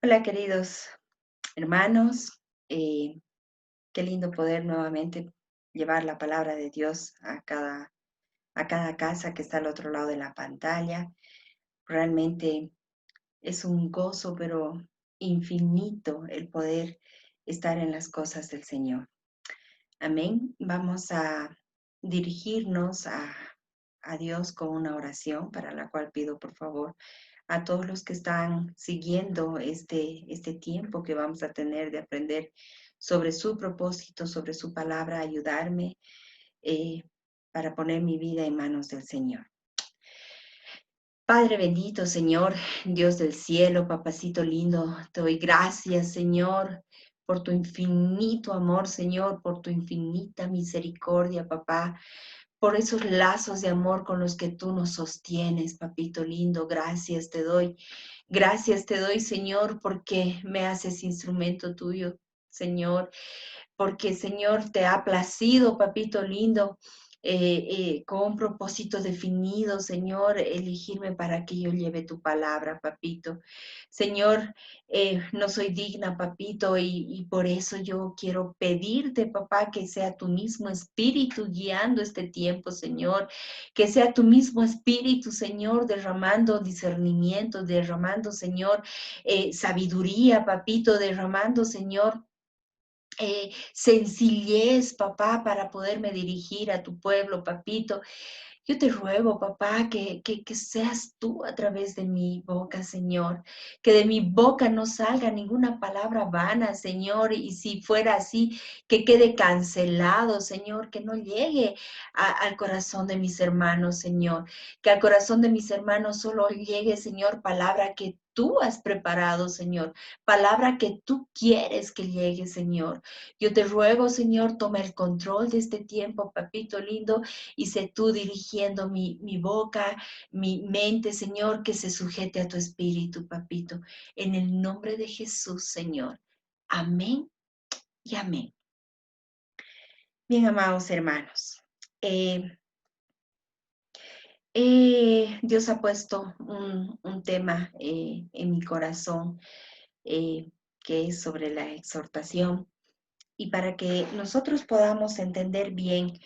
Hola, queridos hermanos. Qué lindo poder nuevamente llevar la palabra de Dios a cada casa que está al otro lado de la pantalla. Realmente es un gozo, pero infinito el poder estar en las cosas del Señor. Amén. Vamos a dirigirnos a Dios con una oración para la cual pido, por favor, a todos los que están siguiendo este tiempo que vamos a tener de aprender sobre su propósito, sobre su palabra, ayudarme eh, para poner mi vida en manos del Señor. Padre bendito, Señor, Dios del cielo, papacito lindo, te doy gracias, Señor, por tu infinito amor, Señor, por tu infinita misericordia, papá, por esos lazos de amor con los que tú nos sostienes, papito lindo. Gracias te doy. Gracias te doy, Señor, porque me haces instrumento tuyo, Señor, porque, Señor, te ha placido, papito lindo, con un propósito definido, Señor, elegirme para que yo lleve tu palabra, papito. Señor, no soy digna, papito, y por eso yo quiero pedirte, papá, que sea tu mismo espíritu guiando este tiempo, Señor, que sea tu mismo espíritu, Señor, derramando discernimiento, derramando, Señor, sabiduría, papito, derramando, Señor, sencillez, papá, para poderme dirigir a tu pueblo, papito. Yo te ruego, papá, que seas tú a través de mi boca, Señor, que de mi boca no salga ninguna palabra vana, Señor, y si fuera así, que quede cancelado, Señor, que no llegue al corazón de mis hermanos, Señor, que al corazón de mis hermanos solo llegue, Señor, palabra que tú has preparado, Señor, palabra que tú quieres que llegue, Señor. Yo te ruego, Señor, toma el control de este tiempo, papito lindo, y sé tú dirigiendo mi boca, mi mente, Señor, que se sujete a tu espíritu, papito. En el nombre de Jesús, Señor. Amén y amén. Bien, amados hermanos, eh, Dios ha puesto un tema en mi corazón que es sobre la exhortación. Y para que nosotros podamos entender bien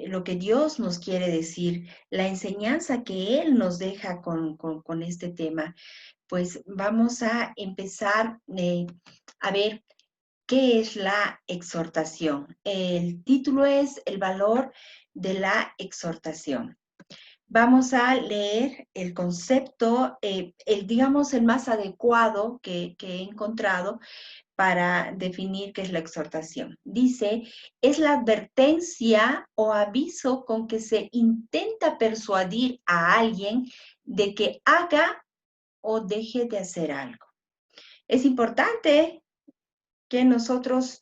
lo que Dios nos quiere decir, la enseñanza que Él nos deja con este tema, pues vamos a empezar a ver qué es la exhortación. El título es El valor de la exhortación. Vamos a leer el concepto, digamos, el más adecuado que he encontrado para definir qué es la exhortación. Dice, es la advertencia o aviso con que se intenta persuadir a alguien de que haga o deje de hacer algo. Es importante que nosotros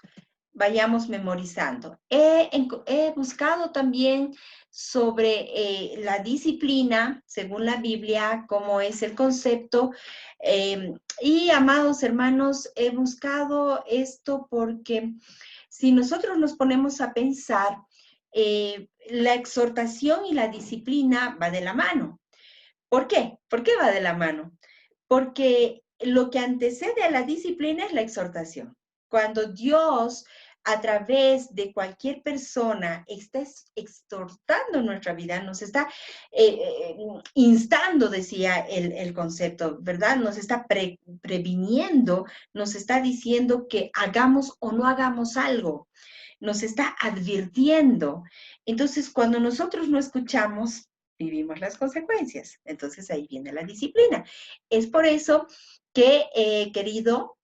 vayamos memorizando. He buscado también sobre la disciplina, según la Biblia, cómo es el concepto. Y, amados hermanos, he buscado esto porque si nosotros nos ponemos a pensar, la exhortación y la disciplina va de la mano. ¿Por qué? ¿Por qué va de la mano? Porque lo que antecede a la disciplina es la exhortación. Cuando Dios, a través de cualquier persona, está exhortando nuestra vida, nos está instando, decía el concepto, ¿verdad? Nos está previniendo, nos está diciendo que hagamos o no hagamos algo, nos está advirtiendo. Entonces, cuando nosotros no escuchamos, vivimos las consecuencias. Entonces, ahí viene la disciplina. Es por eso que he querido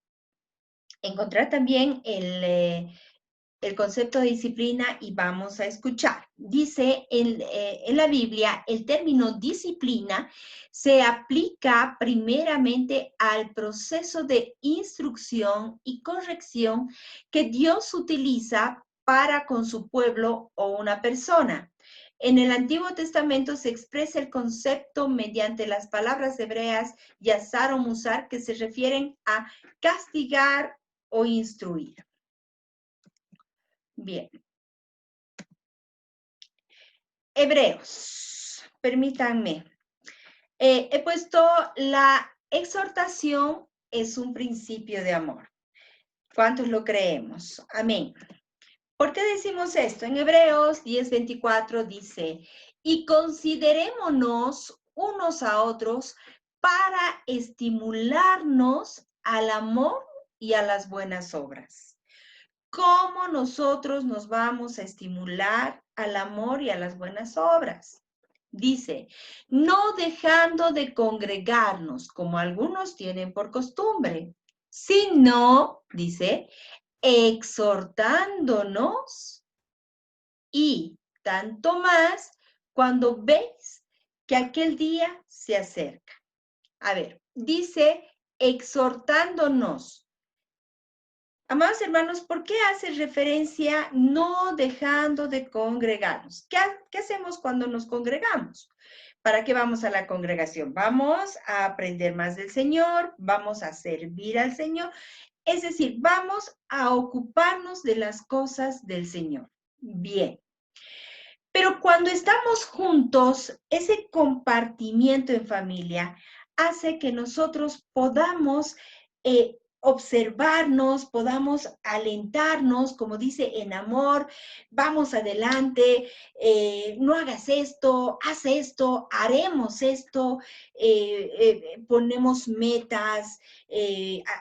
encontrar también el concepto de disciplina y vamos a escuchar. Dice en la Biblia, el término disciplina se aplica primeramente al proceso de instrucción y corrección que Dios utiliza para con su pueblo o una persona. En el Antiguo Testamento se expresa el concepto mediante las palabras hebreas yazar o musar que se refieren a castigar o instruir. Bien. Hebreos, permítanme. He puesto la exhortación es un principio de amor. ¿Cuántos lo creemos? Amén. ¿Por qué decimos esto? En Hebreos 10:24 dice, y considerémonos unos a otros para estimularnos al amor y a las buenas obras. ¿Cómo nosotros nos vamos a estimular al amor y a las buenas obras? Dice, no dejando de congregarnos como algunos tienen por costumbre, sino, dice, exhortándonos y tanto más cuando veis que aquel día se acerca. A ver, dice exhortándonos. Amados hermanos, ¿por qué hace referencia no dejando de congregarnos? ¿Qué hacemos cuando nos congregamos? ¿Para qué vamos a la congregación? Vamos a aprender más del Señor, vamos a servir al Señor, es decir, vamos a ocuparnos de las cosas del Señor. Bien. Pero cuando estamos juntos, ese compartimiento en familia hace que nosotros podamos observarnos, podamos alentarnos, como dice, en amor, vamos adelante, no hagas esto, haz esto, haremos esto, ponemos metas,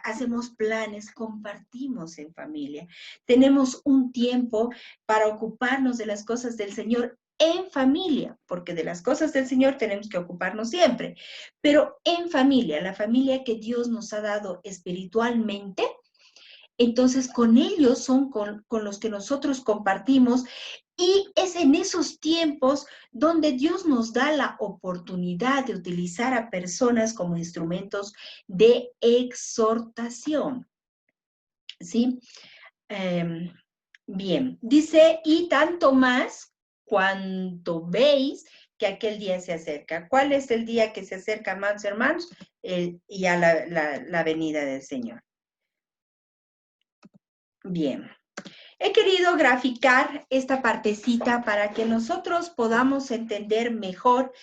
hacemos planes, compartimos en familia. Tenemos un tiempo para ocuparnos de las cosas del Señor en familia, porque de las cosas del Señor tenemos que ocuparnos siempre, pero en familia, la familia que Dios nos ha dado espiritualmente, entonces con ellos son con los que nosotros compartimos y es en esos tiempos donde Dios nos da la oportunidad de utilizar a personas como instrumentos de exhortación, ¿sí? Bien, dice, y tanto más cuanto veis que aquel día se acerca. ¿Cuál es el día que se acerca, amados hermanos? Ya la venida del Señor. Bien, he querido graficar esta partecita para que nosotros podamos entender mejor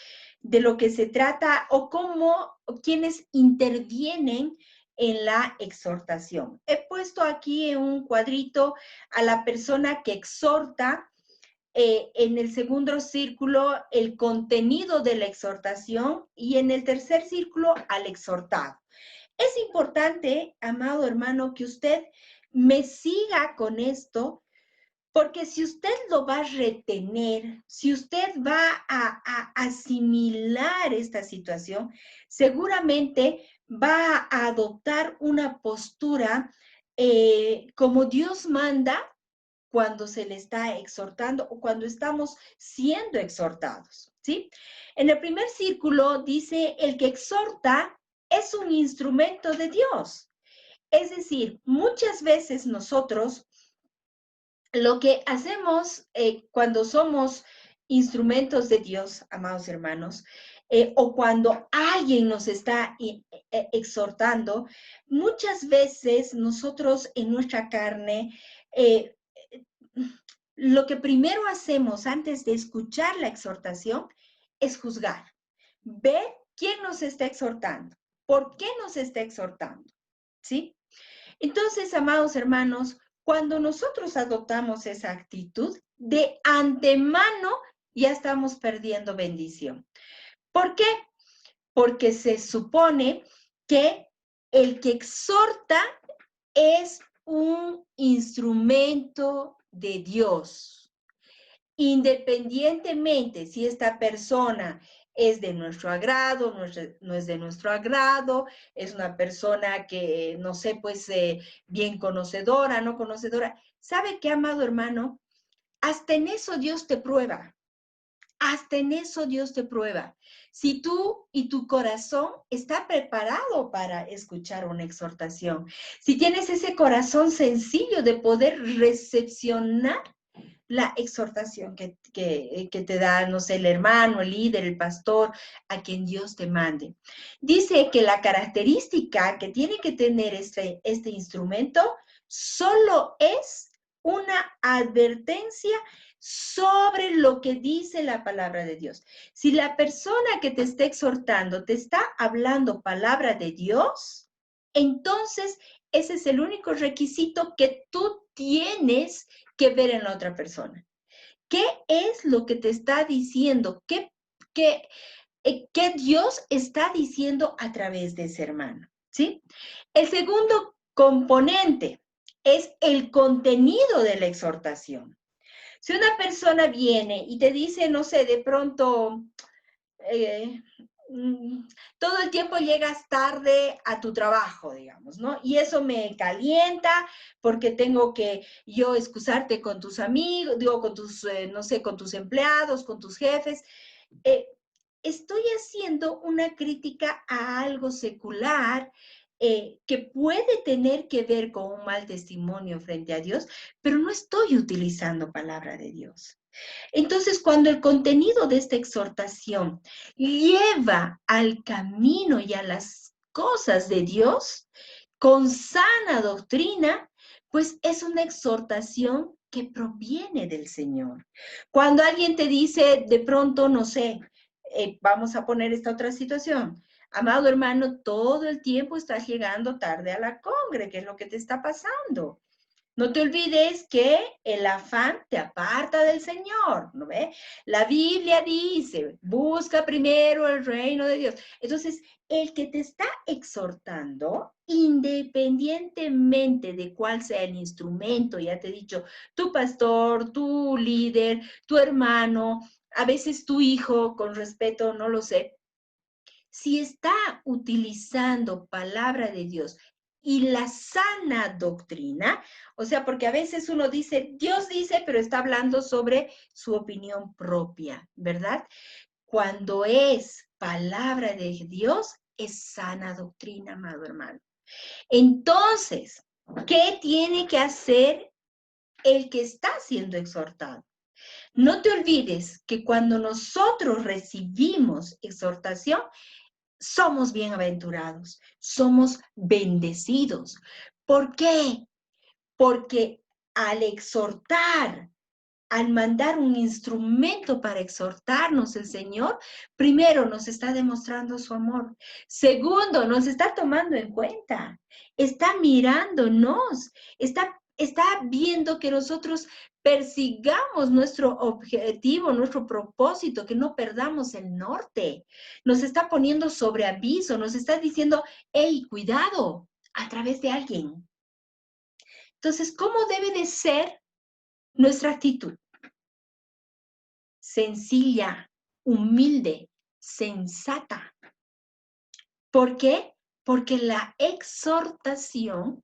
de lo que se trata o cómo, quienes intervienen en la exhortación. He puesto aquí en un cuadrito a la persona que exhorta, en el segundo círculo el contenido de la exhortación y en el tercer círculo al exhortado. Es importante, amado hermano, que usted me siga con esto, porque si usted lo va a retener, si usted va a asimilar esta situación, seguramente va a adoptar una postura como Dios manda cuando se le está exhortando o cuando estamos siendo exhortados, ¿sí? En el primer círculo dice, el que exhorta es un instrumento de Dios. Es decir, muchas veces nosotros lo que hacemos cuando somos instrumentos de Dios, amados hermanos, o cuando alguien nos está exhortando, muchas veces nosotros en nuestra carne, lo que primero hacemos antes de escuchar la exhortación es juzgar. Ver quién nos está exhortando, por qué nos está exhortando, ¿sí? Entonces, amados hermanos, cuando nosotros adoptamos esa actitud, de antemano ya estamos perdiendo bendición. ¿Por qué? Porque se supone que el que exhorta es un instrumento de Dios. Independientemente si esta persona es de nuestro agrado, no es de nuestro agrado, es una persona que, no sé, pues bien conocedora, no conocedora. ¿Sabe qué, amado hermano? Hasta en eso Dios te prueba. Hasta en eso Dios te prueba. Si tú y tu corazón está preparado para escuchar una exhortación, si tienes ese corazón sencillo de poder recepcionar la exhortación que te da, no sé, el hermano, el líder, el pastor, a quien Dios te mande. Dice que la característica que tiene que tener este instrumento solo es una advertencia sobre lo que dice la palabra de Dios. Si la persona que te está exhortando te está hablando palabra de Dios, entonces ese es el único requisito que tú tienes que ver en la otra persona. ¿Qué es lo que te está diciendo? ¿Qué Dios está diciendo a través de ese hermano? ¿Sí? El segundo componente es el contenido de la exhortación. Si una persona viene y te dice, no sé, de pronto, eh, todo el tiempo llegas tarde a tu trabajo, digamos, ¿no? Y eso me calienta porque tengo que yo excusarte con tus amigos, digo, con tus, no sé, con tus empleados, con tus jefes. Eh, Estoy haciendo una crítica a algo secular que puede tener que ver con un mal testimonio frente a Dios, pero no estoy utilizando palabra de Dios. Entonces, cuando el contenido de esta exhortación lleva al camino y a las cosas de Dios con sana doctrina, pues es una exhortación que proviene del Señor. Cuando alguien te dice de pronto, no sé, vamos a poner esta otra situación. Amado hermano, todo el tiempo estás llegando tarde a la congre, ¿qué es lo que te está pasando? No te olvides que el afán te aparta del Señor, ¿no ve? La Biblia dice, busca primero el reino de Dios. Entonces, el que te está exhortando, independientemente de cuál sea el instrumento, ya te he dicho, tu pastor, tu líder, tu hermano, a veces tu hijo, con respeto, no lo sé, si está utilizando palabra de Dios y la sana doctrina, o sea, porque a veces uno dice, Dios dice, pero está hablando sobre su opinión propia, ¿verdad? Cuando es palabra de Dios, es sana doctrina, amado hermano. Entonces, ¿qué tiene que hacer el que está siendo exhortado? No te olvides que cuando nosotros recibimos exhortación, somos bienaventurados, somos bendecidos. ¿Por qué? Porque al exhortar, al mandar un instrumento para exhortarnos el Señor, primero nos está demostrando su amor. Segundo, nos está tomando en cuenta, está mirándonos, está viendo que nosotros persigamos nuestro objetivo, nuestro propósito, que no perdamos el norte. Nos está poniendo sobre aviso, nos está diciendo, hey, cuidado, a través de alguien. Entonces, ¿cómo debe de ser nuestra actitud? Sencilla, humilde, sensata. ¿Por qué? Porque la exhortación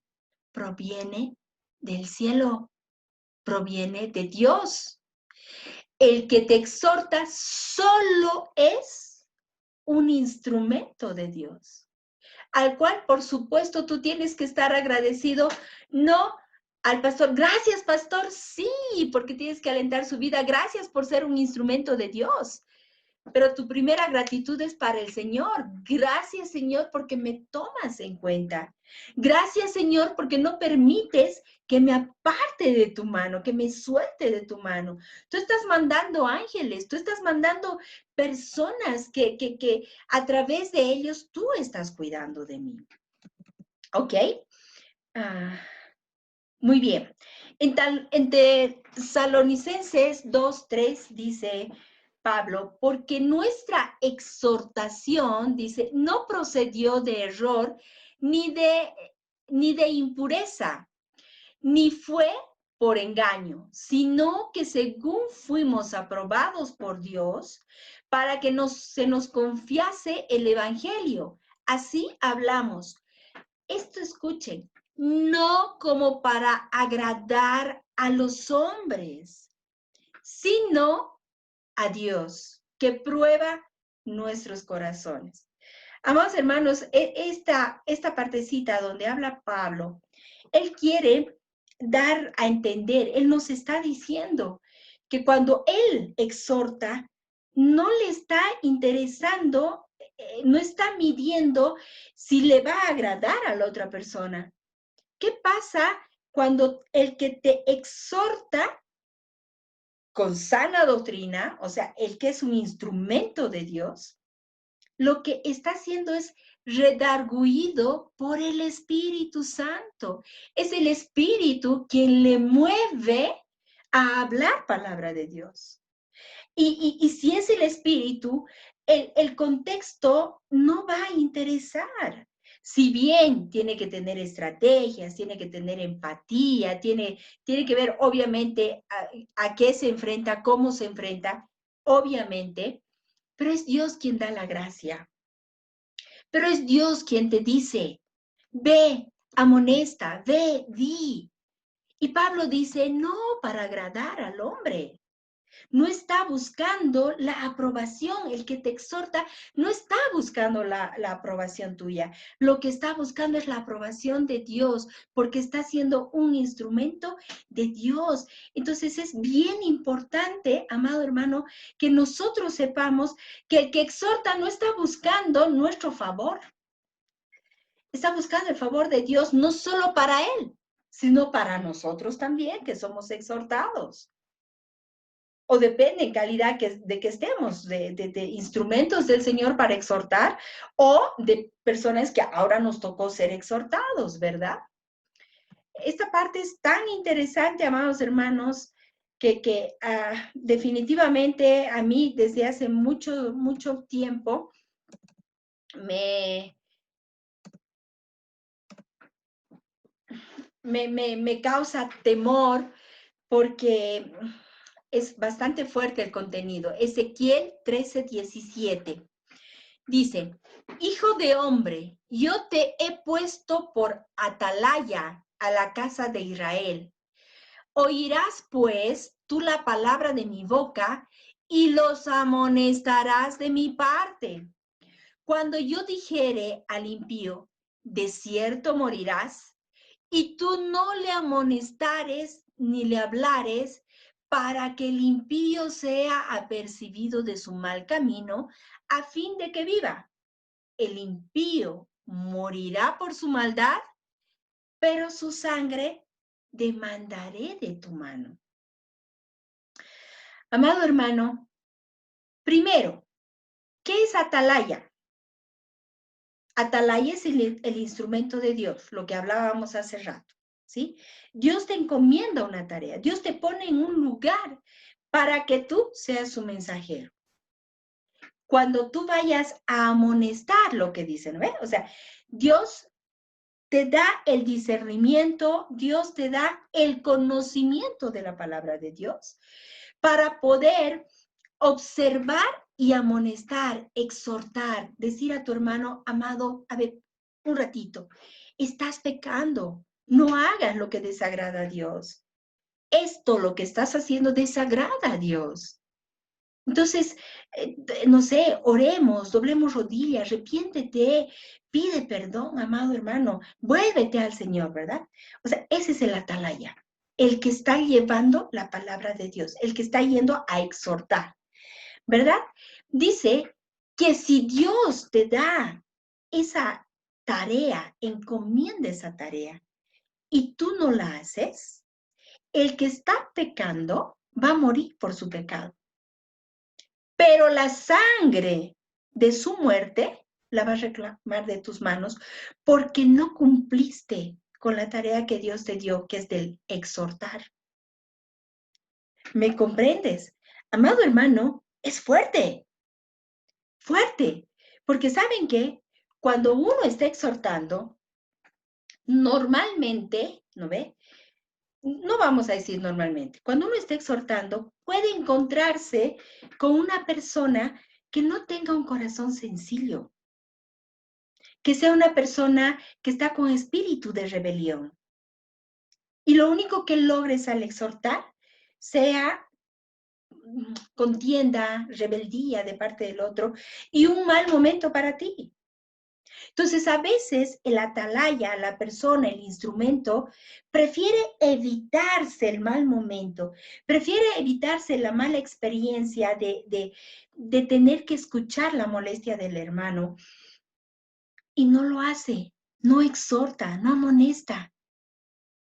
proviene del cielo, proviene de Dios. El que te exhorta solo es un instrumento de Dios, al cual, por supuesto, tú tienes que estar agradecido, no al pastor, gracias pastor, sí, porque tienes que alentar su vida, gracias por ser un instrumento de Dios. Pero tu primera gratitud es para el Señor. Gracias, Señor, porque me tomas en cuenta. Gracias, Señor, porque no permites que me aparte de tu mano, que me suelte de tu mano. Tú estás mandando ángeles, tú estás mandando personas que a través de ellos tú estás cuidando de mí. ¿Ok? Ah, muy bien. En Tesalonicenses 2:3 dice Pablo, porque nuestra exhortación, dice, no procedió de error ni de impureza, ni fue por engaño, sino que según fuimos aprobados por Dios, para que se nos confiase el Evangelio. Así hablamos. Esto escuchen, no como para agradar a los hombres, sino a Dios, que prueba nuestros corazones. Amados hermanos, esta partecita donde habla Pablo, él quiere dar a entender, él nos está diciendo que cuando él exhorta, no le está interesando, no está midiendo si le va a agradar a la otra persona. ¿Qué pasa cuando el que te exhorta con sana doctrina, o sea, el que es un instrumento de Dios, lo que está haciendo es redarguido por el Espíritu Santo. Es el Espíritu quien le mueve a hablar palabra de Dios. Y si es el Espíritu, el contexto no va a interesar. Si bien tiene que tener estrategias, tiene que tener empatía, tiene que ver obviamente a qué se enfrenta, cómo se enfrenta, obviamente, pero es Dios quien da la gracia. Pero es Dios quien te dice, ve, amonesta, ve, di. Y Pablo dice, no para agradar al hombre. No está buscando la aprobación, el que te exhorta no está buscando la aprobación tuya. Lo que está buscando es la aprobación de Dios, porque está siendo un instrumento de Dios. Entonces es bien importante, amado hermano, que nosotros sepamos que el que exhorta no está buscando nuestro favor, está buscando el favor de Dios no solo para él, sino para nosotros también, que somos exhortados. O depende en calidad de que estemos, de instrumentos del Señor para exhortar o de personas que ahora nos tocó ser exhortados, ¿verdad? Esta parte es tan interesante, amados hermanos, que definitivamente a mí desde hace mucho tiempo me causa temor porque es bastante fuerte el contenido. Ezequiel 13:17 dice, hijo de hombre, yo te he puesto por atalaya a la casa de Israel. Oirás pues tú la palabra de mi boca y los amonestarás de mi parte. Cuando yo dijere al impío, de cierto morirás, y tú no le amonestares ni le hablares, para que el impío sea apercibido de su mal camino, a fin de que viva. El impío morirá por su maldad, pero su sangre demandaré de tu mano. Amado hermano, primero, ¿qué es atalaya? Atalaya es el instrumento de Dios, lo que hablábamos hace rato, ¿sí? Dios te encomienda una tarea, Dios te pone en un lugar para que tú seas su mensajero. Cuando tú vayas a amonestar lo que dicen, ¿ves? O sea, Dios te da el discernimiento, Dios te da el conocimiento de la palabra de Dios para poder observar y amonestar, exhortar, decir a tu hermano, amado, a ver, un ratito, estás pecando, no hagas lo que desagrada a Dios. Esto, lo que estás haciendo, desagrada a Dios. Entonces, no sé, oremos, doblemos rodillas, arrepiéntete, pide perdón, amado hermano, vuélvete al Señor, ¿verdad? O sea, ese es el atalaya, el que está llevando la palabra de Dios, el que está yendo a exhortar, ¿verdad? Dice que si Dios te da esa tarea, encomienda esa tarea, y tú no la haces, el que está pecando va a morir por su pecado. Pero la sangre de su muerte la va a reclamar de tus manos porque no cumpliste con la tarea que Dios te dio, que es del exhortar. ¿Me comprendes? Amado hermano, es fuerte, fuerte, porque ¿saben qué? Cuando uno está exhortando, normalmente, ¿no ve? No vamos a decir normalmente, cuando uno está exhortando, puede encontrarse con una persona que no tenga un corazón sencillo, que sea una persona que está con espíritu de rebelión. Y lo único que logres al exhortar sea contienda, rebeldía de parte del otro y un mal momento para ti. Entonces, a veces el atalaya, la persona, el instrumento, prefiere evitarse el mal momento, prefiere evitarse la mala experiencia de tener que escuchar la molestia del hermano y no lo hace, no exhorta, no amonesta.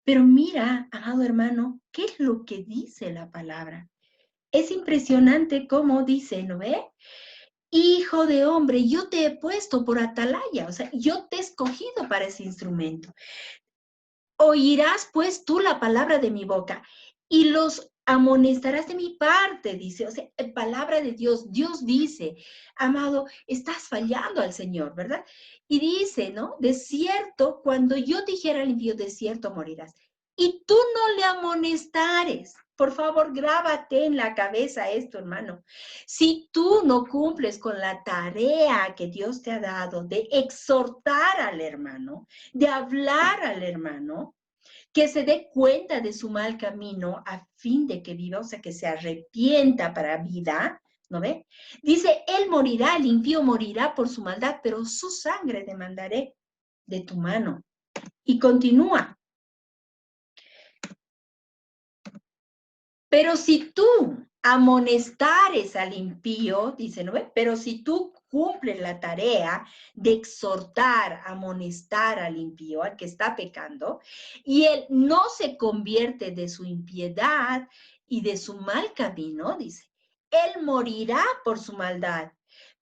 Pero mira, amado hermano, ¿qué es lo que dice la palabra? Es impresionante cómo dice, ¿no ve? hijo de hombre, yo te he puesto por atalaya, o sea, yo te he escogido para ese instrumento. Oirás pues tú la palabra de mi boca y los amonestarás de mi parte, dice, o sea, palabra de Dios, Dios dice, amado, estás fallando al Señor, ¿verdad? Y dice, ¿no? De cierto, cuando yo dijera al impío, de cierto morirás, y tú no le amonestares. Por favor, grábate en la cabeza esto, hermano. Si tú no cumples con la tarea que Dios te ha dado de exhortar al hermano, de hablar al hermano, que se dé cuenta de su mal camino a fin de que viva, o sea, que se arrepienta para vida, ¿no ve? Dice, él morirá, el impío morirá por su maldad, pero su sangre demandaré de tu mano. Y continúa. Pero si tú amonestares al impío, dice, ¿no ve? Pero si tú cumples la tarea de exhortar, amonestar al impío, al que está pecando, y él no se convierte de su impiedad y de su mal camino, dice, él morirá por su maldad,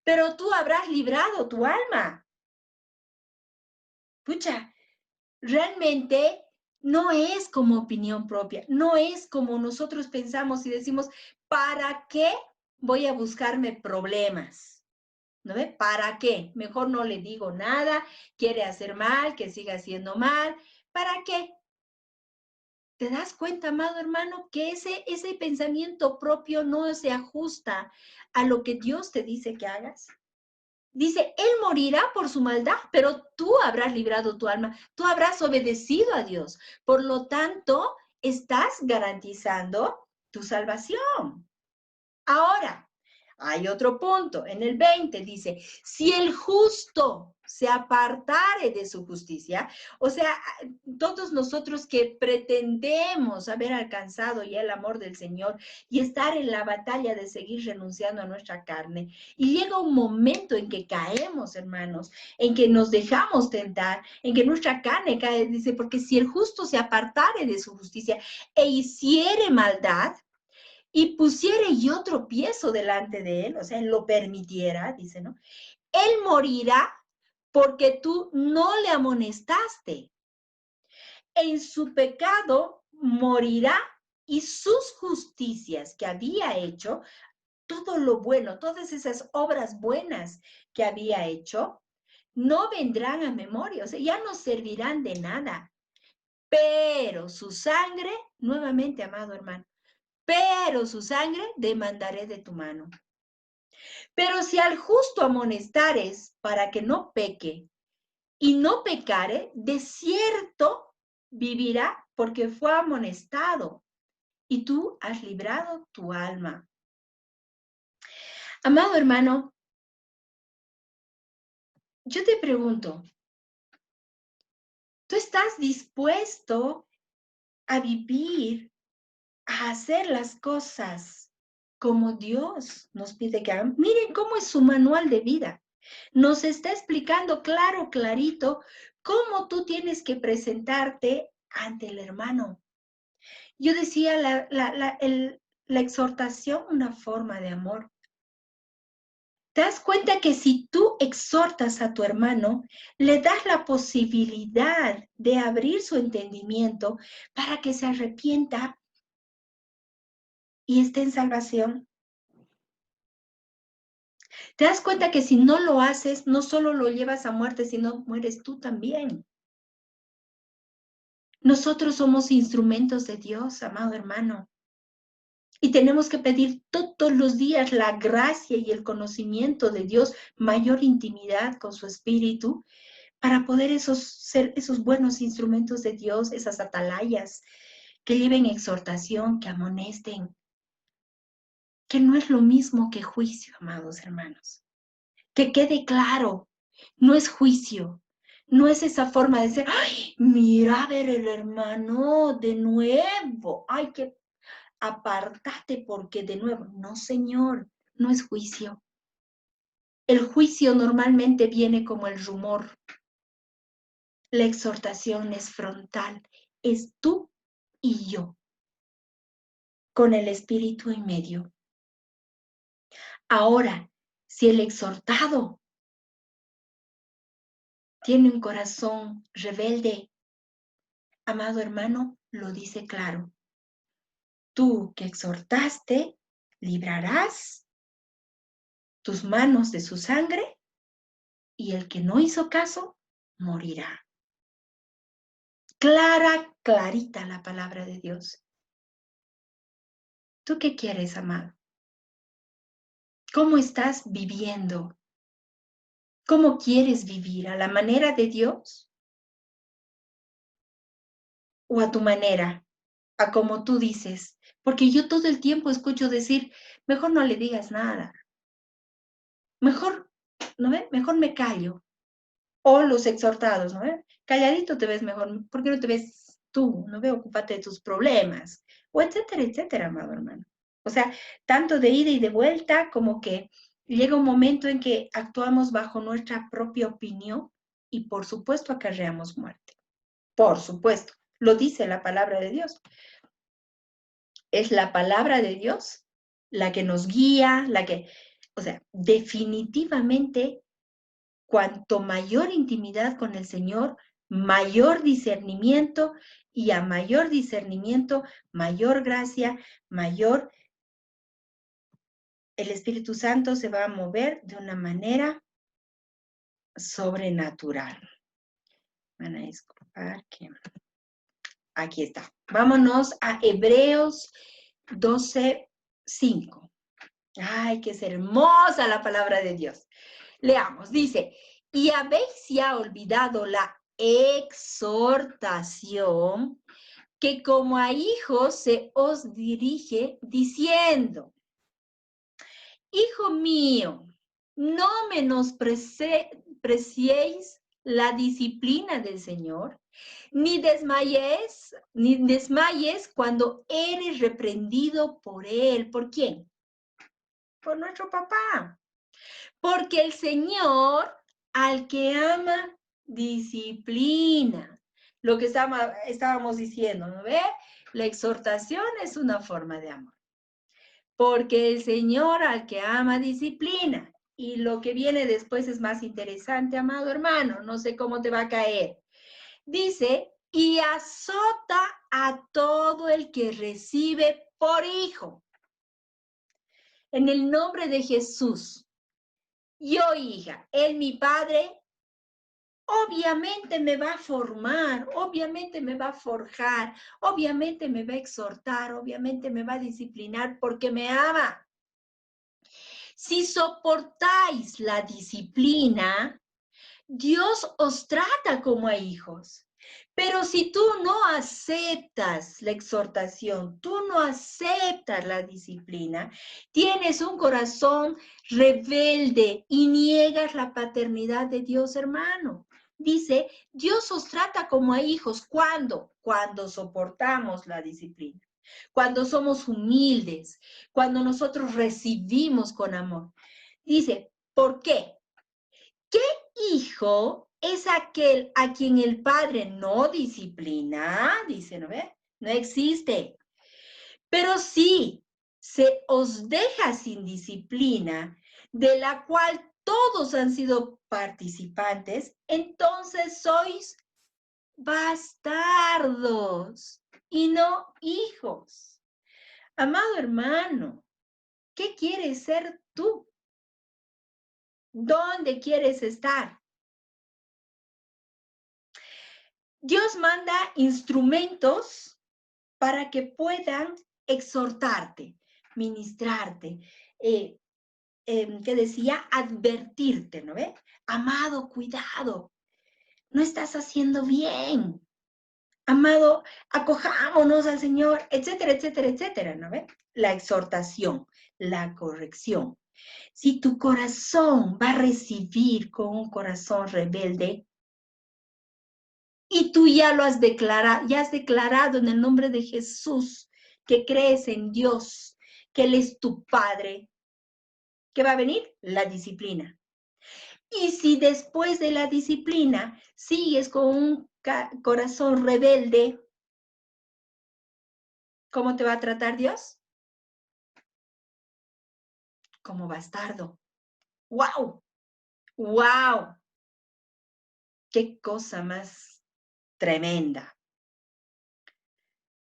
pero tú habrás librado tu alma. Pucha, realmente no es como opinión propia, no es como nosotros pensamos y decimos, ¿para qué voy a buscarme problemas? ¿No ve? ¿Para qué? Mejor no le digo nada, quiere hacer mal, que siga haciendo mal. ¿Para qué? ¿Te das cuenta, amado hermano, que ese pensamiento propio no se ajusta a lo que Dios te dice que hagas? Dice, él morirá por su maldad, pero tú habrás librado tu alma, tú habrás obedecido a Dios. Por lo tanto, estás garantizando tu salvación. Ahora, hay otro punto. En el 20 dice, si el justo se apartare de su justicia, o sea, todos nosotros que pretendemos haber alcanzado ya el amor del Señor y estar en la batalla de seguir renunciando a nuestra carne, y llega un momento en que caemos, hermanos, en que nos dejamos tentar, en que nuestra carne cae, dice, porque si el justo se apartare de su justicia e hiciere maldad, y pusiere yo tropiezo delante de él, o sea, él lo permitiera, dice, ¿no? Él morirá porque tú no le amonestaste. En su pecado morirá y sus justicias que había hecho, todo lo bueno, todas esas obras buenas que había hecho, no vendrán a memoria, o sea, ya no servirán de nada. Pero su sangre, nuevamente, amado hermano, pero su sangre demandaré de tu mano. Pero si al justo amonestares para que no peque y no pecare, de cierto vivirá porque fue amonestado y tú has librado tu alma. Amado hermano, yo te pregunto, ¿tú estás dispuesto a vivir, a hacer las cosas como Dios nos pide que hagamos? Miren cómo es su manual de vida. Nos está explicando claro, clarito, cómo tú tienes que presentarte ante el hermano. Yo decía, la exhortación, una forma de amor. ¿Te das cuenta que si tú exhortas a tu hermano, le das la posibilidad de abrir su entendimiento para que se arrepienta y esté en salvación? ¿Te das cuenta que si no lo haces, no solo lo llevas a muerte, sino mueres tú también? Nosotros somos instrumentos de Dios, amado hermano. Y tenemos que pedir todos los días la gracia y el conocimiento de Dios, mayor intimidad con su espíritu, para poder ser esos buenos instrumentos de Dios, esas atalayas que lleven exhortación, que amonesten, que no es lo mismo que juicio, amados hermanos. Que quede claro, no es juicio, no es esa forma de ser, ay, mira a ver el hermano de nuevo, ay, que apártate porque de nuevo, no, Señor, no es juicio. El juicio normalmente viene como el rumor. La exhortación es frontal, es tú y yo, con el espíritu en medio. Ahora, Si el exhortado tiene un corazón rebelde, amado hermano, lo dice claro. Tú que exhortaste, librarás tus manos de su sangre, y el que no hizo caso, morirá. Clara, clarita la palabra de Dios. ¿Tú qué quieres, amado? ¿Cómo estás viviendo? ¿Cómo quieres vivir? ¿A la manera de Dios? ¿O a tu manera? ¿A como tú dices? Porque yo todo el tiempo escucho decir, mejor no le digas nada. Mejor, ¿no ve? Mejor me callo. O los exhortados, ¿no ve? Calladito te ves mejor. ¿Por qué no te ves tú? ¿No ve? Ocúpate de tus problemas. O etcétera, etcétera, amado hermano. O sea, tanto de ida y de vuelta como que llega un momento en que actuamos bajo nuestra propia opinión y por supuesto acarreamos muerte. Por supuesto. Lo dice la palabra de Dios. Es la palabra de Dios la que nos guía, o sea, definitivamente, cuanto mayor intimidad con el Señor, mayor discernimiento, y a mayor discernimiento, mayor gracia, mayor, el Espíritu Santo se va a mover de una manera sobrenatural. Van a disculpar que... Aquí está. Vámonos a Hebreos 12:5. Ay, que es hermosa la palabra de Dios. Leamos, dice, y habéis ya olvidado la exhortación que como a hijos se os dirige diciendo, hijo mío, no menospreciéis la disciplina del Señor, ni desmayes cuando eres reprendido por Él. ¿Por quién? Por nuestro papá. Porque el Señor al que ama, disciplina. Lo que estábamos diciendo, ¿no ve? La exhortación es una forma de amor. Porque el Señor al que ama, disciplina. Y lo que viene después es más interesante, amado hermano. No sé cómo te va a caer. Dice, y azota a todo el que recibe por hijo. En el nombre de Jesús. Yo, hija, él, mi padre, obviamente me va a formar, obviamente me va a forjar, obviamente me va a exhortar, obviamente me va a disciplinar porque me ama. Si soportáis la disciplina, Dios os trata como a hijos. Pero si tú no aceptas la exhortación, tú no aceptas la disciplina, tienes un corazón rebelde y niegas la paternidad de Dios, hermano. Dice, Dios os trata como a hijos. ¿Cuándo? Cuando soportamos la disciplina, cuando somos humildes, cuando nosotros recibimos con amor. Dice, ¿por qué? ¿Qué hijo es aquel a quien el padre no disciplina? Dice, ¿no ve? No existe. Pero sí se os deja sin disciplina, de la cual todos han sido participantes, entonces sois bastardos y no hijos. Amado hermano, ¿qué quieres ser tú? ¿Dónde quieres estar? Dios manda instrumentos para que puedan exhortarte, ministrarte, que decía advertirte, ¿no ve? Amado, cuidado, no estás haciendo bien. Amado, acojámonos al Señor, etcétera, etcétera, etcétera, ¿no ve? La exhortación, la corrección. Si tu corazón va a recibir con un corazón rebelde, y tú ya lo has declarado, ya has declarado en el nombre de Jesús que crees en Dios, que Él es tu Padre, ¿qué va a venir? La disciplina. Y si después de la disciplina sigues con un corazón rebelde, ¿cómo te va a tratar Dios? Como bastardo, ¡Wow! ¡Wow! ¡Qué cosa más tremenda!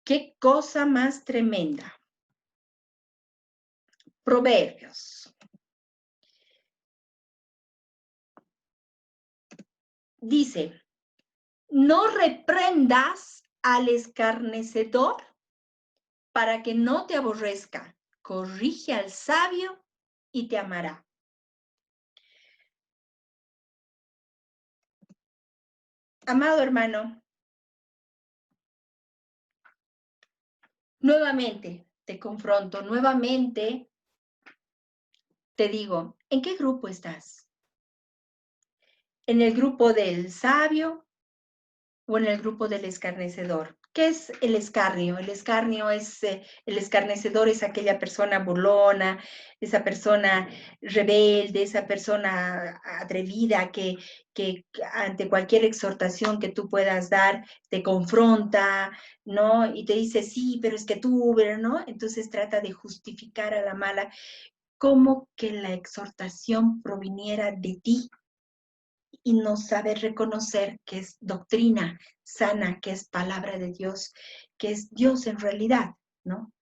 ¡Qué cosa más tremenda! Proverbios. Dice, no reprendas al escarnecedor para que no te aborrezca. Corrige al sabio y te amará. Amado hermano, nuevamente te confronto, nuevamente te digo, ¿en qué grupo estás? ¿En el grupo del sabio o en el grupo del escarnecedor? ¿Qué es el escarnio? El escarnio es, el escarnecedor es aquella persona burlona, esa persona rebelde, esa persona atrevida que ante cualquier exhortación que tú puedas dar te confronta, ¿no? Y te dice, sí, pero es que tú, ¿no? Entonces trata de justificar a la mala como que la exhortación proviniera de ti y no saber reconocer que es doctrina sana, que es palabra de Dios, que es Dios en realidad, ¿no?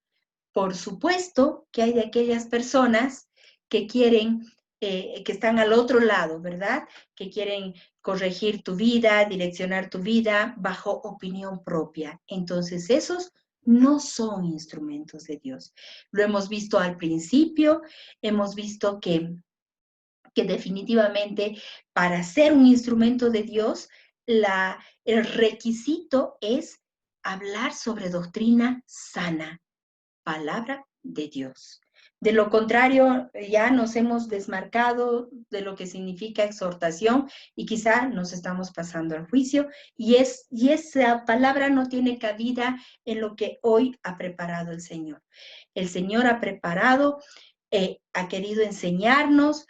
Por supuesto que hay de aquellas personas que quieren, que están al otro lado, ¿verdad? Que quieren corregir tu vida, direccionar tu vida bajo opinión propia. Entonces, esos no son instrumentos de Dios. Lo hemos visto al principio, hemos visto que definitivamente para ser un instrumento de Dios, el requisito es hablar sobre doctrina sana, palabra de Dios. De lo contrario, ya nos hemos desmarcado de lo que significa exhortación y quizá nos estamos pasando al juicio y esa palabra no tiene cabida en lo que hoy ha preparado el Señor. El Señor ha preparado, ha querido enseñarnos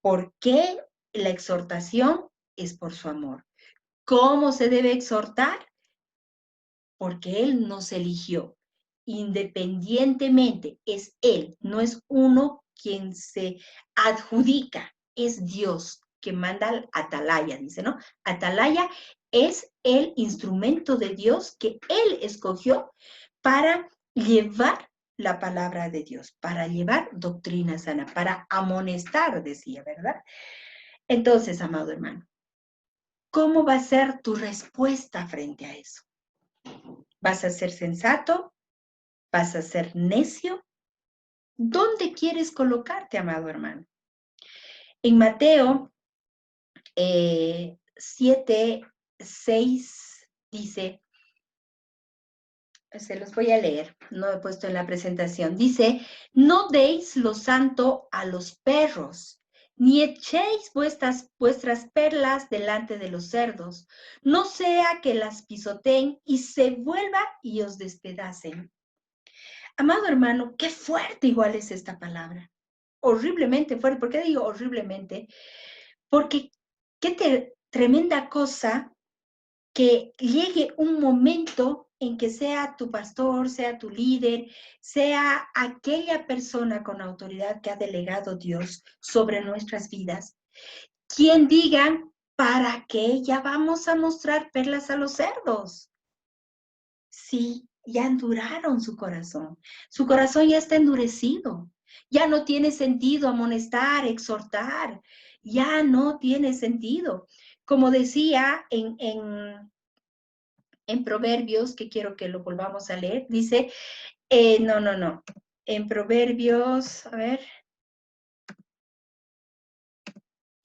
por qué la exhortación es por su amor. ¿Cómo se debe exhortar? Porque Él nos eligió. Independientemente, es Él, no es uno quien se adjudica, es Dios que manda al atalaya, dice, ¿no? Atalaya es el instrumento de Dios que Él escogió para llevar la palabra de Dios, para llevar doctrina sana, para amonestar, decía, ¿verdad? Entonces, amado hermano, ¿cómo va a ser tu respuesta frente a eso? ¿Vas a ser sensato? ¿Vas a ser necio? ¿Dónde quieres colocarte, amado hermano? En Mateo 7, 6 dice, se los voy a leer, no he puesto en la presentación, dice, no deis lo santo a los perros, ni echéis vuestras perlas delante de los cerdos, no sea que las pisoteen y se vuelva y os despedacen. Amado hermano, qué fuerte igual es esta palabra. Horriblemente fuerte. ¿Por qué digo horriblemente? Porque qué tremenda cosa que llegue un momento en que sea tu pastor, sea tu líder, sea aquella persona con autoridad que ha delegado Dios sobre nuestras vidas, quien diga, ¿para qué ya vamos a mostrar perlas a los cerdos? Sí, ya enduraron su corazón. Su corazón ya está endurecido. Ya no tiene sentido amonestar, exhortar. Ya no tiene sentido. Como decía en Proverbios, que quiero que lo volvamos a leer, dice, no. En Proverbios, a ver,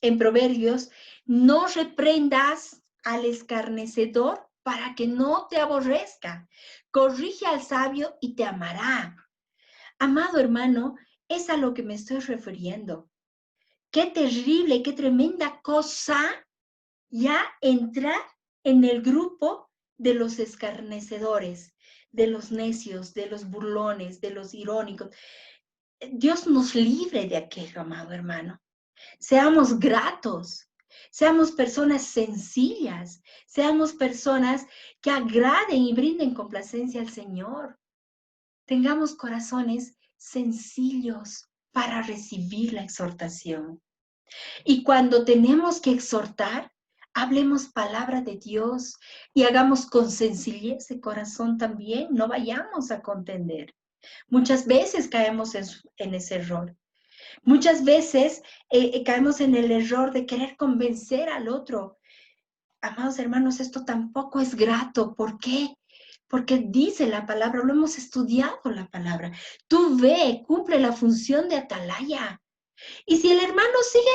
en Proverbios, no reprendas al escarnecedor para que no te aborrezca. Corrige al sabio y te amará. Amado hermano, es a lo que me estoy refiriendo. Qué terrible, qué tremenda cosa ya entrar en el grupo de los escarnecedores, de los necios, de los burlones, de los irónicos. Dios nos libre de aquello, amado hermano. Seamos gratos, seamos personas sencillas, seamos personas que agraden y brinden complacencia al Señor. Tengamos corazones sencillos para recibir la exhortación. Y cuando tenemos que exhortar, hablemos palabra de Dios y hagamos con sencillez de corazón también, no vayamos a contender. Muchas veces caemos en ese error. Muchas veces caemos en el error de querer convencer al otro. Amados hermanos, esto tampoco es grato. ¿Por qué? Porque dice la palabra, lo hemos estudiado la palabra. Tú ve, cumple la función de atalaya. Y si el hermano sigue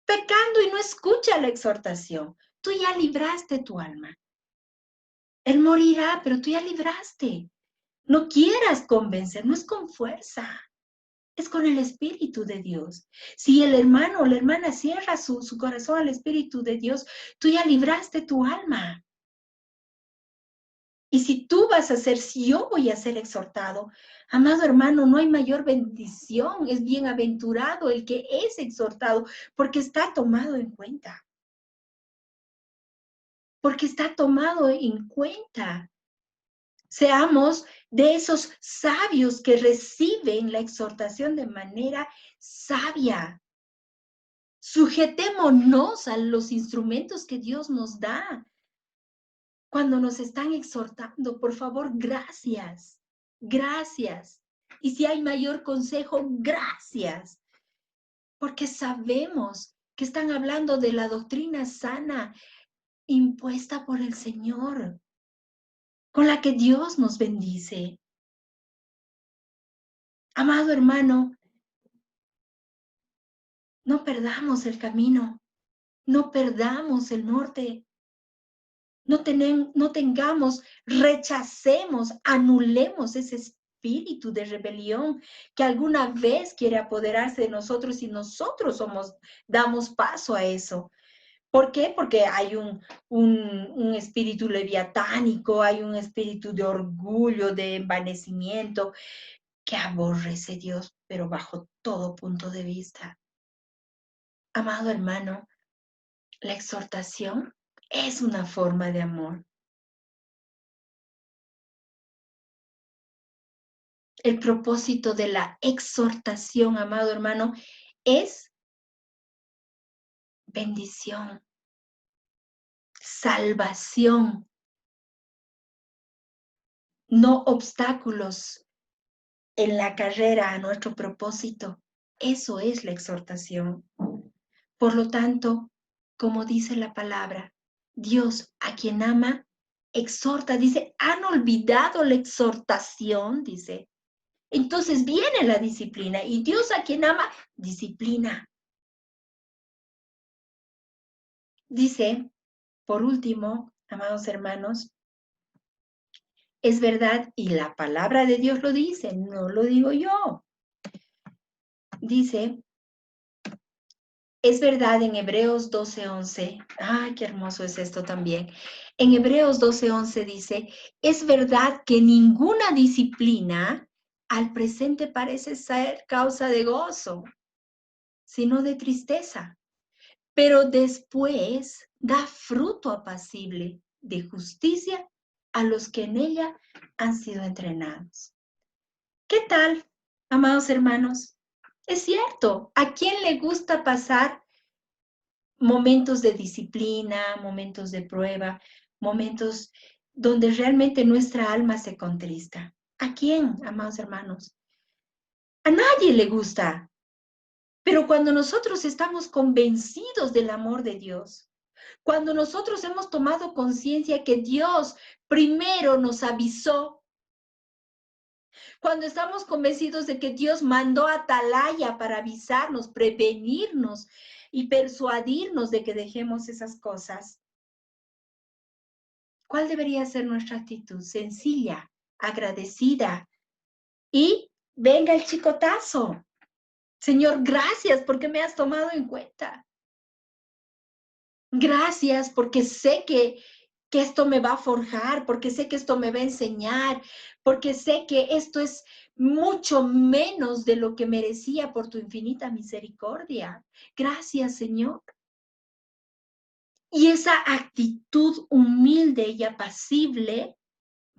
pecando y no escucha la exhortación, tú ya libraste tu alma. Él morirá, pero tú ya libraste. No quieras convencer, no es con fuerza, es con el Espíritu de Dios. Si el hermano o la hermana cierra su corazón al Espíritu de Dios, tú ya libraste tu alma. Y si tú vas a ser, si yo voy a ser exhortado, amado hermano, no hay mayor bendición, es bienaventurado el que es exhortado, porque está tomado en cuenta. Porque está tomado en cuenta. Seamos de esos sabios que reciben la exhortación de manera sabia. Sujetémonos a los instrumentos que Dios nos da. Cuando nos están exhortando, por favor, gracias, gracias. Y si hay mayor consejo, gracias. Porque sabemos que están hablando de la doctrina sana impuesta por el Señor, con la que Dios nos bendice. Amado hermano, no perdamos el camino, no perdamos el norte, no tengamos, rechacemos, anulemos ese espíritu de rebelión que alguna vez quiere apoderarse de nosotros y nosotros damos paso a eso. ¿Por qué? Porque hay un espíritu leviatánico, hay un espíritu de orgullo, de envanecimiento, que aborrece a Dios, pero bajo todo punto de vista. Amado hermano, la exhortación es una forma de amor. El propósito de la exhortación, amado hermano, es bendición, salvación, no obstáculos en la carrera a nuestro propósito. Eso es la exhortación. Por lo tanto, como dice la palabra, Dios a quien ama, exhorta, dice, han olvidado la exhortación, dice. Entonces viene la disciplina y Dios a quien ama, disciplina. Dice, por último, amados hermanos, es verdad y la palabra de Dios lo dice, no lo digo yo. Dice, es verdad en Hebreos 12:11, ay, qué hermoso es esto también. En Hebreos 12:11 dice, es verdad que ninguna disciplina al presente parece ser causa de gozo, sino de tristeza, pero después da fruto apacible de justicia a los que en ella han sido entrenados. ¿Qué tal, amados hermanos? Es cierto, ¿a quién le gusta pasar momentos de disciplina, momentos de prueba, momentos donde realmente nuestra alma se contrista? ¿A quién, amados hermanos? A nadie le gusta. Pero cuando nosotros estamos convencidos del amor de Dios, cuando nosotros hemos tomado conciencia que Dios primero nos avisó, cuando estamos convencidos de que Dios mandó a Atalaya para avisarnos, prevenirnos y persuadirnos de que dejemos esas cosas, ¿cuál debería ser nuestra actitud? Sencilla, agradecida y venga el chicotazo. Señor, gracias porque me has tomado en cuenta. Gracias porque sé que esto me va a forjar, porque sé que esto me va a enseñar, porque sé que esto es mucho menos de lo que merecía por tu infinita misericordia. Gracias, Señor. Y esa actitud humilde y apacible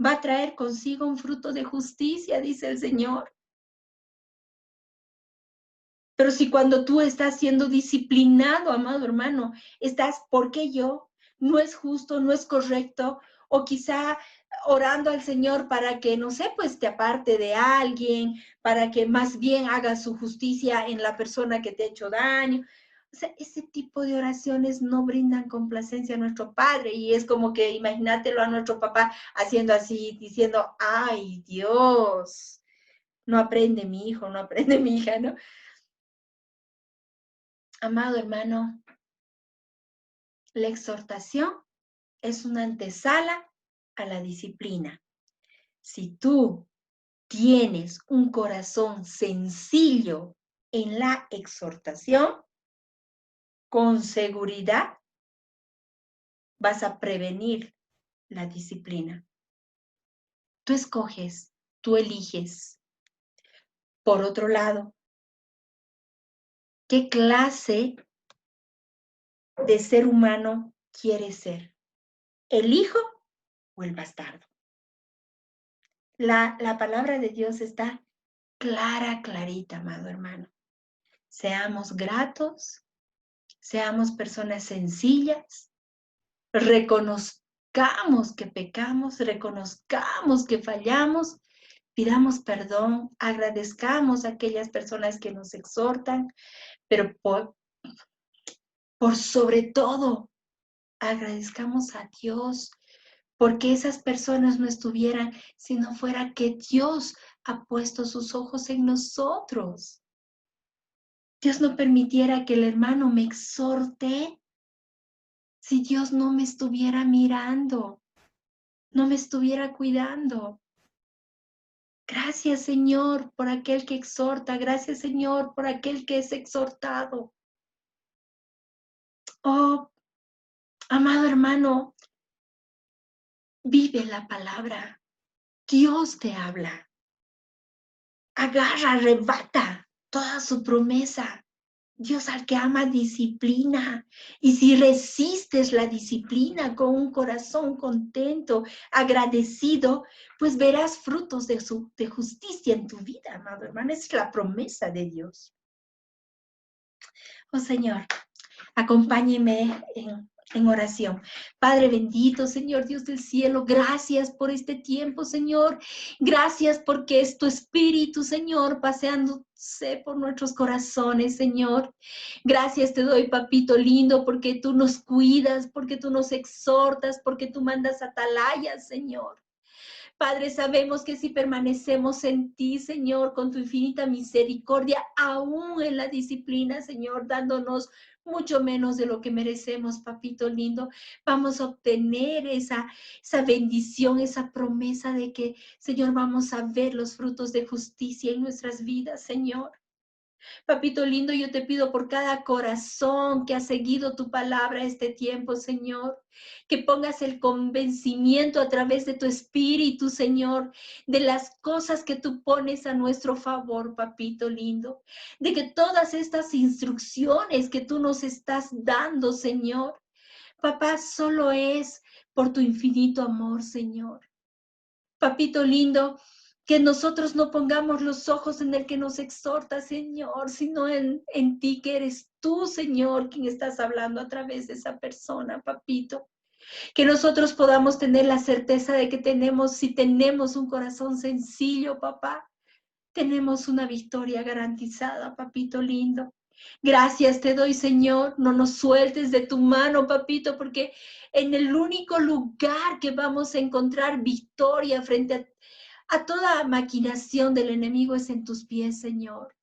va a traer consigo un fruto de justicia, dice el Señor. Pero si cuando tú estás siendo disciplinado, amado hermano, estás, ¿por qué yo? No es justo, no es correcto, o quizá orando al Señor para que, no sé, pues te aparte de alguien, para que más bien haga su justicia en la persona que te ha hecho daño. O sea, ese tipo de oraciones no brindan complacencia a nuestro Padre y es como que imagínatelo a nuestro papá haciendo así, diciendo, ay Dios, no aprende mi hijo, no aprende mi hija, ¿no? Amado hermano, la exhortación es una antesala a la disciplina. Si tú tienes un corazón sencillo en la exhortación, con seguridad vas a prevenir la disciplina. Tú escoges, tú eliges. Por otro lado, ¿qué clase de ser humano quieres ser? ¿El hijo o el bastardo? La palabra de Dios está clara, clarita, amado hermano. Seamos gratos, seamos personas sencillas, reconozcamos que pecamos, reconozcamos que fallamos, pidamos perdón, agradezcamos a aquellas personas que nos exhortan, pero por sobre todo, agradezcamos a Dios porque esas personas no estuvieran si no fuera que Dios ha puesto sus ojos en nosotros. Dios no permitiera que el hermano me exhorte si Dios no me estuviera mirando, no me estuviera cuidando. Gracias, Señor, por aquel que exhorta. Gracias, Señor, por aquel que es exhortado. Oh, amado hermano, vive la palabra. Dios te habla. Agarra, arrebata toda su promesa. Dios al que ama disciplina. Y si resistes la disciplina con un corazón contento, agradecido, pues verás frutos de justicia en tu vida, amado hermano. Es la promesa de Dios. Oh Señor, acompáñeme en oración. Padre bendito, Señor Dios del cielo, gracias por este tiempo, Señor. Gracias porque es tu Espíritu, Señor, paseándose por nuestros corazones, Señor. Gracias te doy, papito lindo, porque tú nos cuidas, porque tú nos exhortas, porque tú mandas atalayas, Señor. Padre, sabemos que si permanecemos en ti, Señor, con tu infinita misericordia, aún en la disciplina, Señor, dándonos mucho menos de lo que merecemos, papito lindo, vamos a obtener esa bendición, esa promesa de que, Señor, vamos a ver los frutos de justicia en nuestras vidas, Señor. Papito lindo, yo te pido por cada corazón que ha seguido tu palabra este tiempo, Señor, que pongas el convencimiento a través de tu espíritu, Señor, de las cosas que tú pones a nuestro favor, papito lindo, de que todas estas instrucciones que tú nos estás dando, Señor, papá, solo es por tu infinito amor, Señor. Papito lindo, que nosotros no pongamos los ojos en el que nos exhorta, Señor, sino en ti, que eres tú, Señor, quien estás hablando a través de esa persona, papito. Que nosotros podamos tener la certeza de que si tenemos un corazón sencillo, papá, tenemos una victoria garantizada, papito lindo. Gracias te doy, Señor. No nos sueltes de tu mano, papito, porque en el único lugar que vamos a encontrar victoria frente a toda maquinación del enemigo es en tus pies, Señor.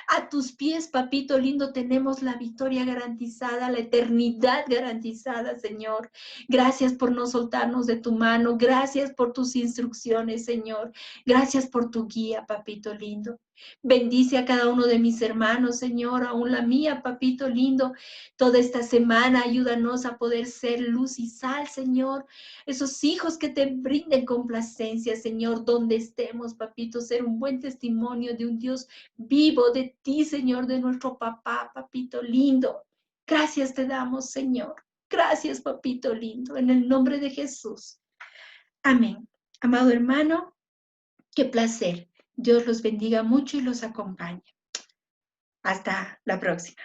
A tus pies, papito lindo, tenemos la victoria garantizada, la eternidad garantizada, Señor. Gracias por no soltarnos de tu mano. Gracias por tus instrucciones, Señor. Gracias por tu guía, papito lindo. Bendice a cada uno de mis hermanos, Señor, aún la mía, papito lindo. Toda esta semana ayúdanos a poder ser luz y sal, Señor. Esos hijos que te brinden complacencia, Señor, donde estemos, papito, ser un buen testimonio de un Dios vivo, de ti, Señor, de nuestro papá, papito lindo. Gracias te damos, Señor. Gracias, papito lindo, en el nombre de Jesús. Amén. Amado hermano, qué placer. Dios los bendiga mucho y los acompañe. Hasta la próxima.